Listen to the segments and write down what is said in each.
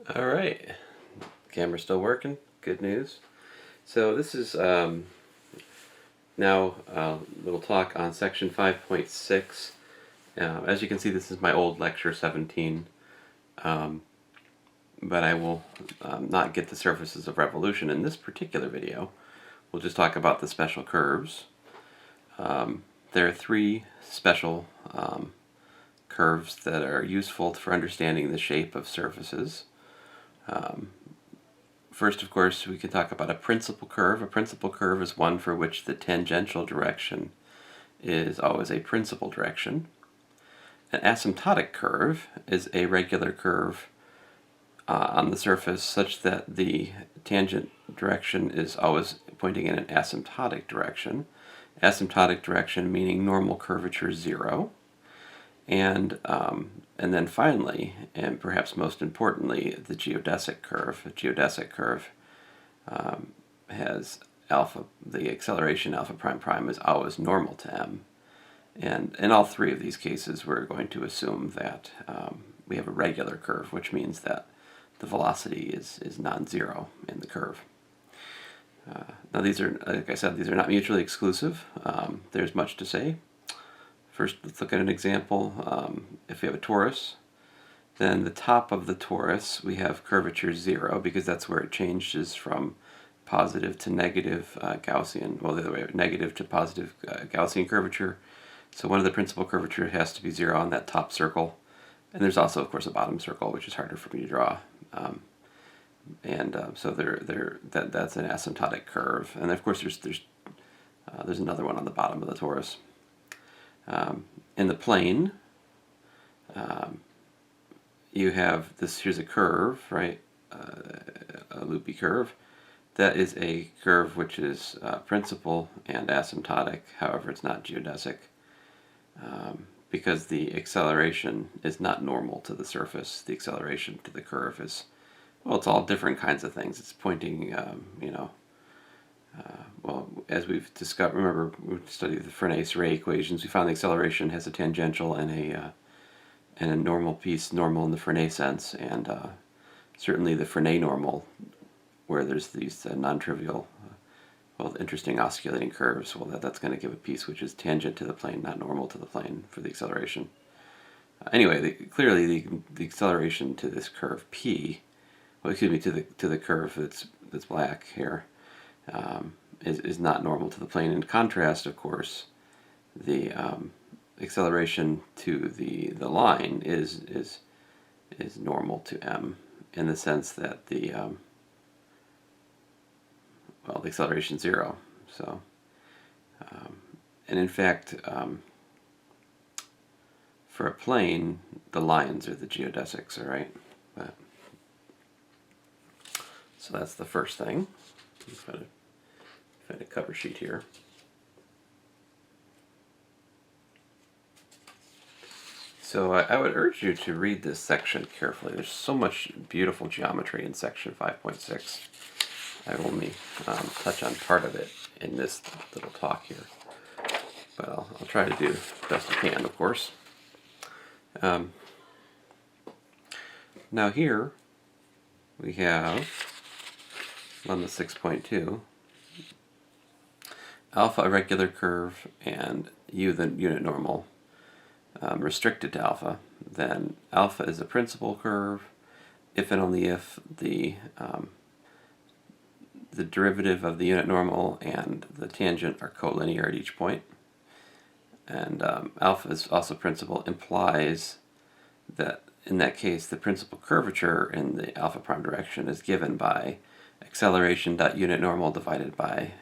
All right, camera's still working. Good news. So this is now a little talk on section 5.6. As you can see, this is my old lecture 17, but I will not get the surfaces of revolution in this particular video. We'll just talk about the special curves. There are three special curves that are useful for understanding the shape of surfaces. First, of course, we can talk about a principal curve. A principal curve is one for which the tangential direction is always a principal direction. An asymptotic curve is a regular curve on the surface such that the tangent direction is always pointing in an asymptotic direction. Asymptotic direction meaning normal curvature 0. And then finally, and perhaps most importantly, the geodesic curve. A geodesic curve has alpha, the acceleration alpha prime prime is always normal to m. And in all three of these cases, we're going to assume that we have a regular curve, which means that the velocity is non-zero in the curve. Now these are, like I said, these are not mutually exclusive. There's much to say. First, let's look at an example. If we have a torus, then the top of the torus, we have curvature 0, because that's where it changes from positive to negative Gaussian, well, the other way, negative to positive Gaussian curvature. So one of the principal curvature has to be 0 on that top circle. And there's also, of course, a bottom circle, which is harder for me to draw. So that's an asymptotic curve. And of course, there's another one on the bottom of the torus. In the plane, you have this, here's a curve, right? A loopy curve. That is a curve which is principal and asymptotic, however it's not geodesic, because the acceleration is not normal to the surface. The acceleration to the curve is, well, it's all different kinds of things. It's pointing, well, as we've discovered, remember we studied the Frenet-Ray equations, we found the acceleration has a tangential and a normal piece, normal in the Frenet sense, and certainly the Frenet normal, where there's these non-trivial, well, interesting osculating curves, well, that's going to give a piece which is tangent to the plane, not normal to the plane for the acceleration. Anyway, clearly the acceleration to this curve P, well, excuse me, to the curve that's black here, is not normal to the plane. In contrast, of course, the acceleration to the line is normal to m, in the sense that the well, the acceleration is 0. So, and in fact, for a plane, the lines are the geodesics, all right? So that's the first thing. Find a cover sheet here. So I would urge you to read this section carefully. There's so much beautiful geometry in section 5.6. I will only touch on part of it in this little talk here, but I'll try to do the best I can, of course. Now here we have on the 6.2 alpha, a regular curve, and u, the unit normal, restricted to alpha. Then alpha is a principal curve if and only if the derivative of the unit normal and the tangent are collinear at each point. And alpha is also principal, implies that in that case the principal curvature in the alpha prime direction is given by acceleration dot unit normal divided by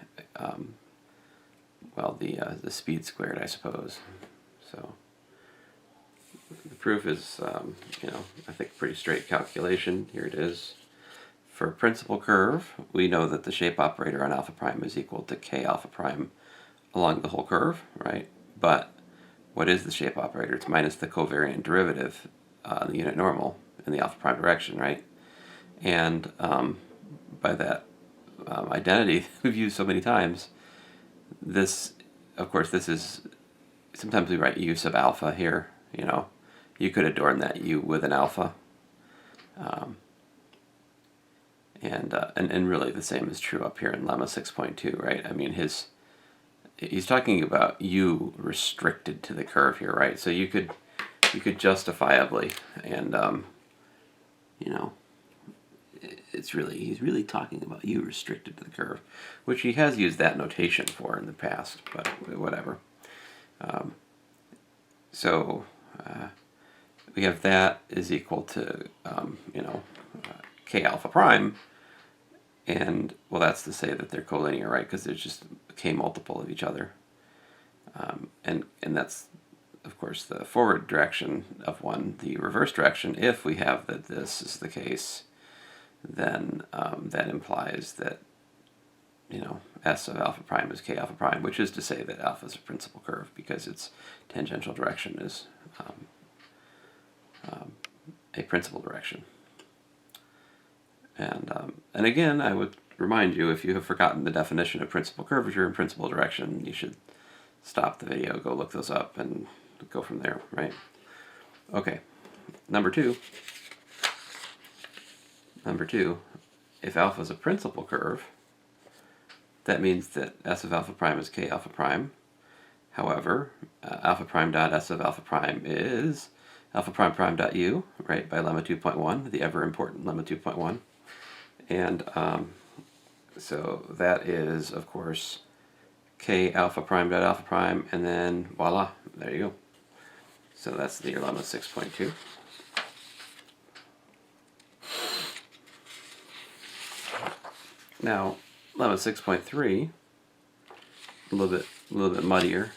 well, the speed squared, I suppose. So the proof is, I think pretty straight calculation. Here it is. For a principal curve, we know that the shape operator on alpha prime is equal to k alpha prime along the whole curve, right? But what is the shape operator? It's minus the covariant derivative on the unit normal in the alpha prime direction, right? And by that identity we've used so many times, this, of course, this is, sometimes we write u sub alpha here, you could adorn that u with an alpha. And really the same is true up here in lemma 6.2, right? I mean, he's talking about u restricted to the curve here, right? So you could justifiably, and you know, he's really talking about u restricted to the curve, which he has used that notation for in the past, but whatever. So we have that is equal to k alpha prime, and well, that's to say that they're collinear, right? Because there's just a k multiple of each other, and that's of course the forward direction of one. The reverse direction, if we have that this is the case, then that implies that s of alpha prime is k alpha prime, which is to say that alpha is a principal curve because its tangential direction is a principal direction. And again, I would remind you, if you have forgotten the definition of principal curvature and principal direction, you should stop the video, go look those up, and go from there, right? Okay, number two, if alpha is a principal curve, that means that s of alpha prime is k alpha prime. However, alpha prime dot s of alpha prime is alpha prime prime dot u, right, by lemma 2.1, the ever important lemma 2.1. And so that is, of course, k alpha prime dot alpha prime, and then voila, there you go. So that's the lemma 6.2. Now, lemma 6.3, a little bit muddier,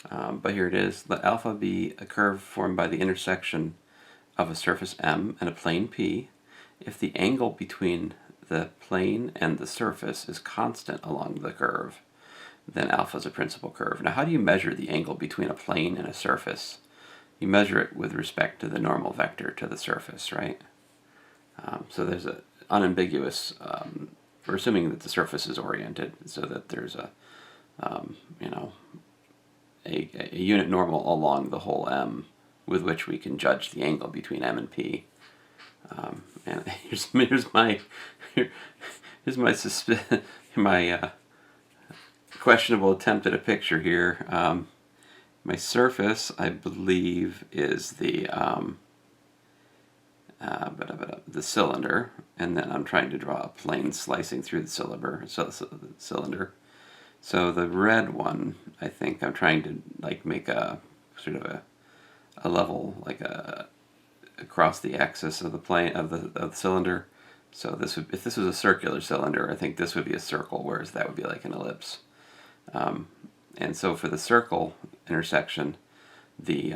but here it is. Let alpha be a curve formed by the intersection of a surface M and a plane P if the angle between the plane and the surface is constant along the curve. Then alpha is a principal curve. Now, how do you measure the angle between a plane and a surface? You measure it with respect to the normal vector to the surface, right? So there's an unambiguous, we're assuming that the surface is oriented so that there's a unit normal along the whole M with which we can judge the angle between M and P. And here's my questionable attempt at a picture here. My surface, I believe, is the cylinder, and then I'm trying to draw a plane slicing through the cylinder. So the red one, I think I'm trying to make a sort of a level across the axis of the plane of the cylinder. So if this was a circular cylinder, I think this would be a circle, whereas that would be like an ellipse. And so for the circle intersection, the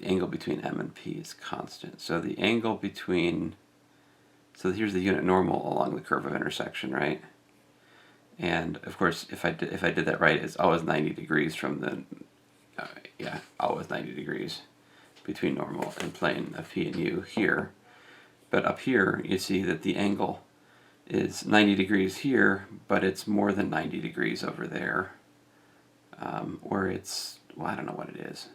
angle between M and P is constant. So the angle between, so here's the unit normal along the curve of intersection, right? And of course, if I did that right, it's always 90 degrees from the, always 90 degrees between normal and plane of P and U here. But up here, you see that the angle is 90 degrees here, but it's more than 90 degrees over there. Or it's, well, I don't know what it is.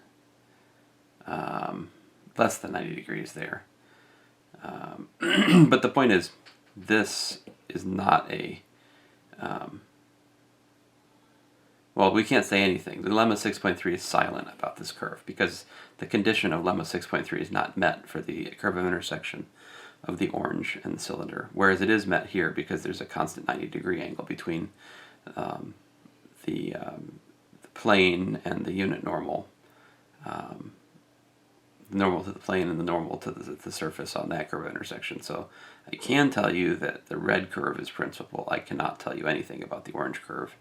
Less than 90 degrees there. But the point is, this is not a, well, we can't say anything. The lemma 6.3 is silent about this curve because the condition of lemma 6.3 is not met for the curve of intersection of the orange and the cylinder, whereas it is met here because there's a constant 90-degree angle between the plane and the unit normal, the normal to the plane and the normal to the surface on that curve of intersection. So I can tell you that the red curve is principal. I cannot tell you anything about the orange curve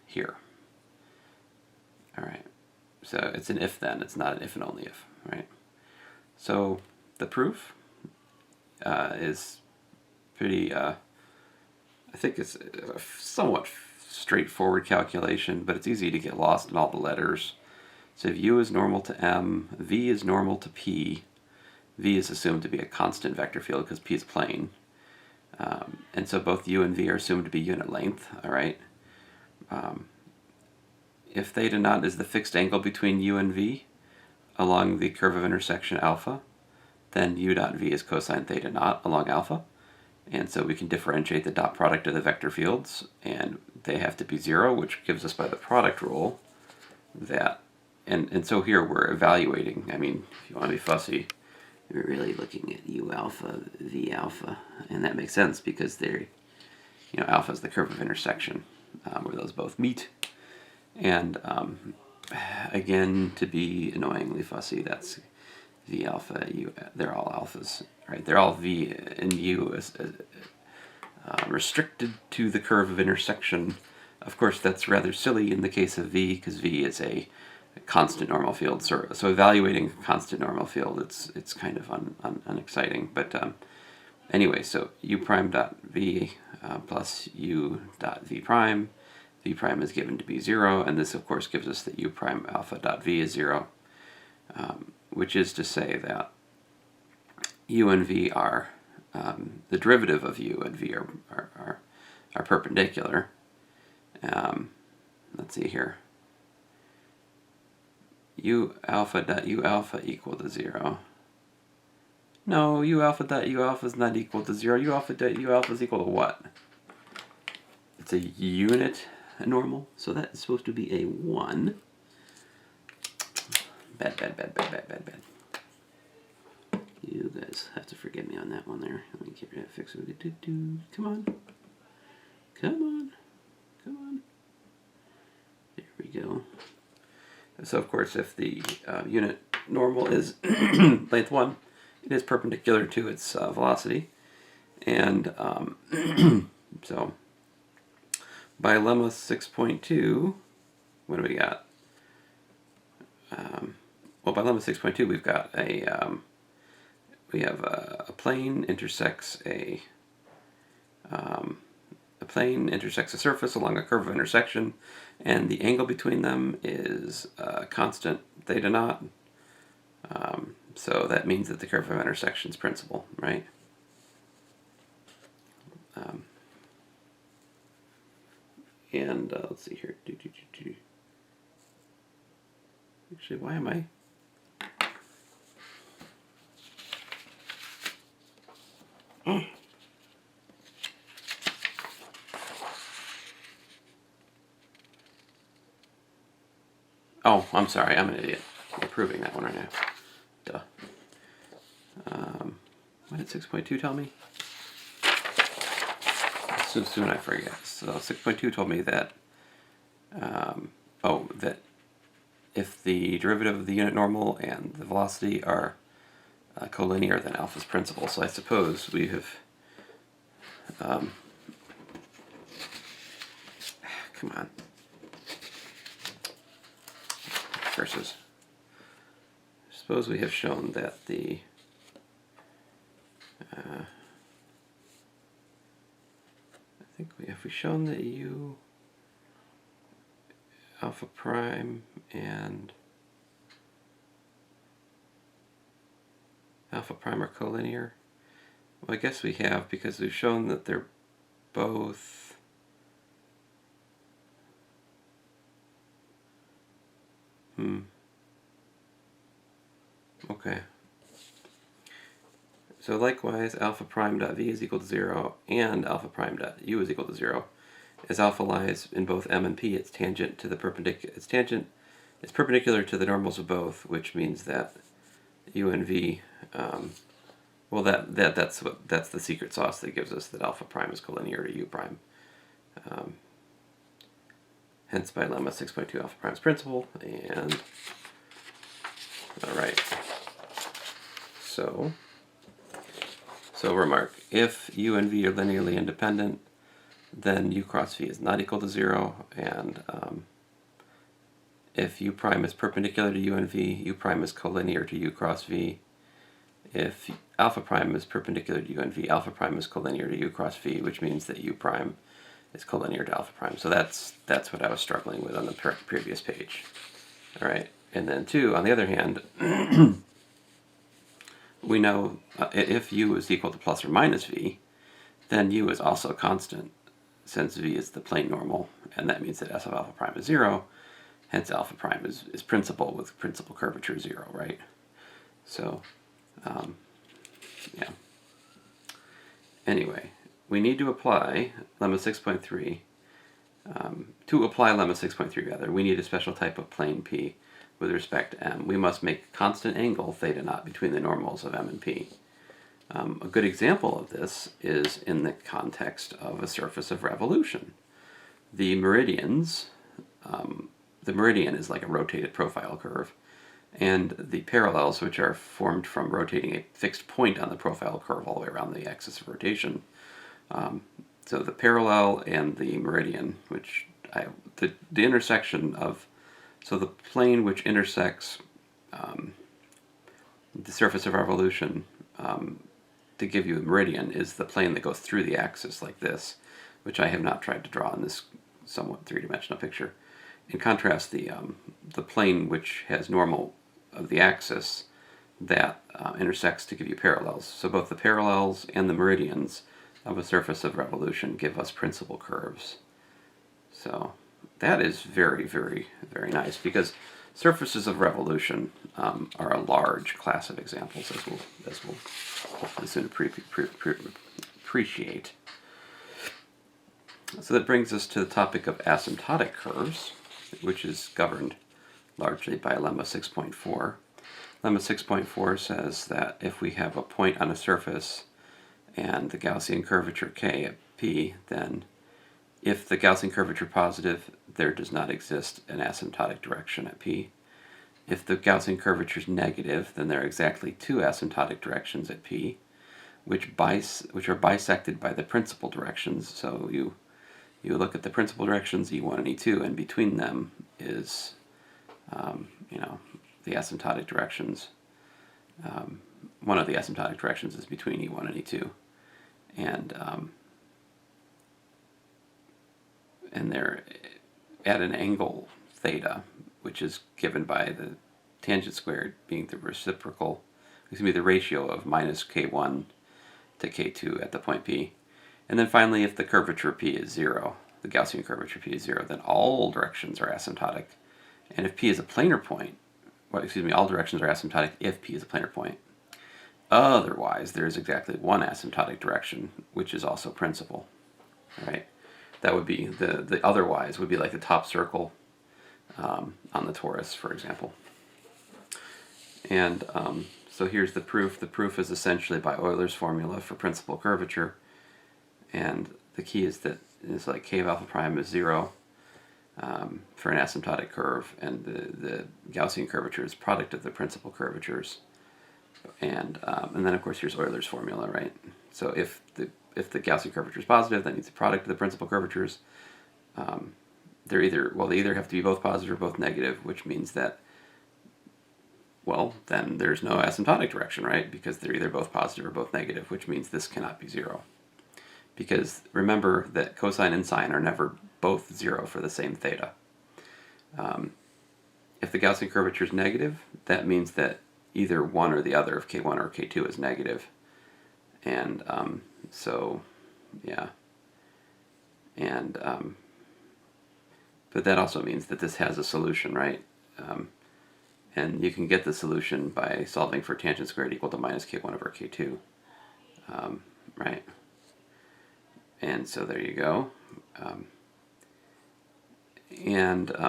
here. All right. So it's an if-then. It's not an if and only if, right? So the proof is pretty, I think it's a somewhat straightforward calculation, but it's easy to get lost in all the letters. So if U is normal to M, V is normal to P, V is assumed to be a constant vector field because P is plane. And so both U and V are assumed to be unit length, all right? If theta naught is the fixed angle between U and V along the curve of intersection alpha, then u dot v is cosine theta naught along alpha. And so we can differentiate the dot product of the vector fields, and they have to be 0, which gives us by the product rule that, and so here we're evaluating, I mean, if you want to be fussy, we're really looking at u alpha, v alpha, and that makes sense because they're, you know, alpha is the curve of intersection where those both meet. And again, to be annoyingly fussy, that's v alpha, u, they're all alphas, right? They're all v and u is restricted to the curve of intersection. Of course, that's rather silly in the case of v, because v is a constant normal field. So evaluating a constant normal field, it's kind of unexciting. But anyway, so u prime dot v plus u dot v prime. V prime is given to be 0, and this of course gives us that u prime alpha dot v is 0, which is to say that u and v are, the derivative of u and v are perpendicular. Let's see here. U alpha dot u alpha equal to 0. No, u alpha dot u alpha is not equal to 0. U alpha dot u alpha is equal to what? It's a unit normal, so that is supposed to be a 1. Bad. You guys have to forgive me on that one there. Let me keep that fixed. Come on. There we go. So of course, if the unit normal is length 1, it is perpendicular to its velocity. And so by lemma 6.2, what do we got? Well, by lemma 6.2, we've got we have a plane intersects a plane intersects a surface along a curve of intersection, and the angle between them is constant theta naught. So that means that the curve of intersection is principal, right? And let's see here. Actually, why am I? Oh, I'm sorry. I'm an idiot. I'm proving that one right now. Duh. What did 6.2 tell me? So soon I forget. So 6.2 told me that, that if the derivative of the unit normal and the velocity are collinear, then alpha is principal. So I suppose we have, come on. Versus, suppose we have shown that the I think have we shown that u alpha prime and alpha prime are collinear? Well, I guess we have, because we've shown that they're both okay. So likewise, alpha prime dot v is equal to 0 and alpha prime dot u is equal to 0. As alpha lies in both m and p, it's tangent to the perpendicular. It's perpendicular to the normals of both, which means that u and v. Well, that's the secret sauce that gives us that alpha prime is collinear to u prime. Hence, by lemma 6.2, alpha prime is principal, and all right. So remark, if u and v are linearly independent, then u cross v is not equal to 0, and if u prime is perpendicular to u and v, u prime is collinear to u cross v. If alpha prime is perpendicular to u and v, alpha prime is collinear to u cross v, which means that u prime is collinear to alpha prime. So that's what I was struggling with on the previous page. All right, and then 2, on the other hand, we know if u is equal to plus or minus v, then u is also constant, since v is the plane normal, and that means that s of alpha prime is 0, hence alpha prime is principal with principal curvature 0, right? So Yeah. Anyway, we need to apply lemma 6.3. To apply lemma 6.3, rather, we need a special type of plane P with respect to M. We must make a constant angle theta naught between the normals of M and P. A good example of this is in the context of a surface of revolution. The meridians, the meridian is like a rotated profile curve, and the parallels, which are formed from rotating a fixed point on the profile curve all the way around the axis of rotation. So the parallel and the meridian, which the intersection of, so the plane which intersects the surface of revolution to give you a meridian is the plane that goes through the axis like this, which I have not tried to draw in this somewhat three-dimensional picture. In contrast, the plane which has normal of the axis that intersects to give you parallels. So both the parallels and the meridians of a surface of revolution give us principal curves. So that is very, very, very nice, because surfaces of revolution are a large class of examples, as we'll hopefully soon appreciate. So that brings us to the topic of asymptotic curves, which is governed largely by lemma 6.4. Lemma 6.4 says that if we have a point on a surface and the Gaussian curvature k at P, then if the Gaussian curvature positive, there does not exist an asymptotic direction at P. If the Gaussian curvature is negative, then there are exactly two asymptotic directions at P, which are bisected by the principal directions. So you look at the principal directions, E1 and E2, and between them is, the asymptotic directions. One of the asymptotic directions is between E1 and E2. And they're at an angle theta, which is given by the tangent squared being the ratio of minus k1 to k2 at the point P. And then finally, if the curvature P is 0, the Gaussian curvature P is 0, then all directions are asymptotic. And if P is a planar point, all directions are asymptotic if P is a planar point. Otherwise, there is exactly one asymptotic direction, which is also principal, right? That would be, the otherwise would be like the top circle on the torus, for example. And so here's the proof. The proof is essentially by Euler's formula for principal curvature. And the key is that it's like k of alpha prime is 0 for an asymptotic curve, and the Gaussian curvature is product of the principal curvatures. And then of course here's Euler's formula, right? So if the Gaussian curvature is positive, that means the product of the principal curvatures. They either have to be both positive or both negative, which means that, well, then there's no asymptotic direction, right? Because they're either both positive or both negative, which means this cannot be 0. Because remember that cosine and sine are never both 0 for the same theta. If the Gaussian curvature is negative, that means that either one or the other of k1 or k2 is negative. And but that also means that this has a solution, right? And you can get the solution by solving for tangent squared equal to minus k1 over k2, right? And so there you go.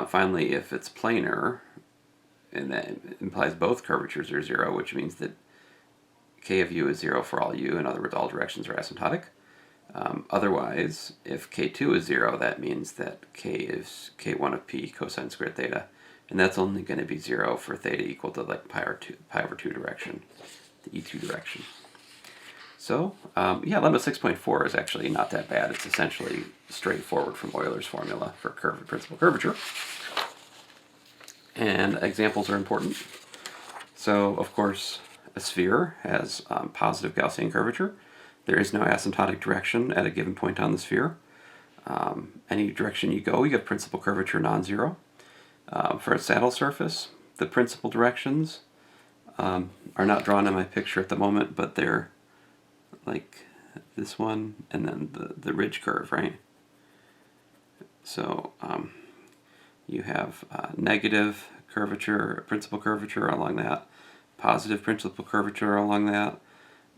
Finally, if it's planar, and that implies both curvatures are 0, which means that k of u is 0 for all u. In other words, all directions are asymptotic. Otherwise, if k2 is 0, that means that k is k1 of p cosine squared theta, and that's only going to be 0 for theta equal to like pi over 2 direction, the E2 direction. So, lemma 6.4 is actually not that bad. It's essentially straightforward from Euler's formula for curve and principal curvature. And examples are important. So, of course, a sphere has positive Gaussian curvature. There is no asymptotic direction at a given point on the sphere. Any direction you go, you have principal curvature non-zero. For a saddle surface, the principal directions are not drawn in my picture at the moment, but they're like this one and then the ridge curve, right? So you have negative curvature, principal curvature along that, positive principal curvature along that,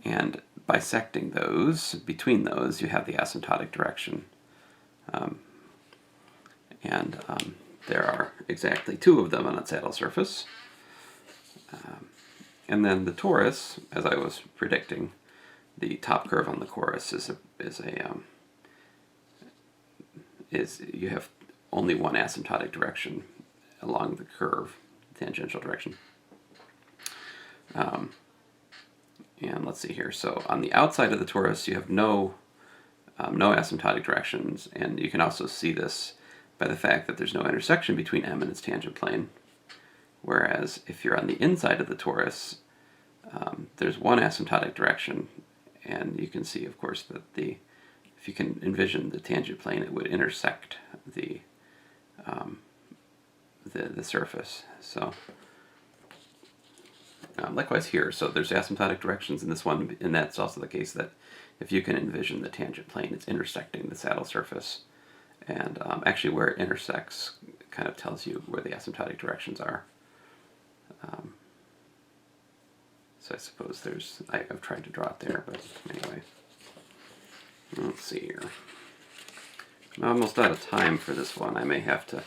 And bisecting those, between those, you have the asymptotic direction. There are exactly 2 of them on a saddle surface. And then the torus, as I was predicting, the top curve on the torus is you have only one asymptotic direction along the curve, tangential direction. And let's see here. So on the outside of the torus, you have no asymptotic directions, and you can also see this by the fact that there's no intersection between M and its tangent plane. Whereas if you're on the inside of the torus, there's one asymptotic direction, and you can see, of course, that if you can envision the tangent plane, it would intersect the surface. So likewise here, so there's asymptotic directions in this one, and that's also the case that if you can envision the tangent plane, it's intersecting the saddle surface. And actually where it intersects kind of tells you where the asymptotic directions are. So I suppose I've tried to draw it there, but anyway. Let's see here. I'm almost out of time for this one. I may have to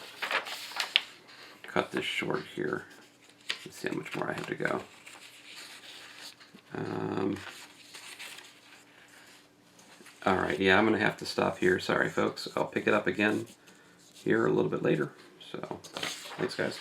cut this short here. Let's see how much more I have to go. Alright, yeah, I'm going to have to stop here. Sorry, folks. I'll pick it up again here a little bit later. So, thanks, guys.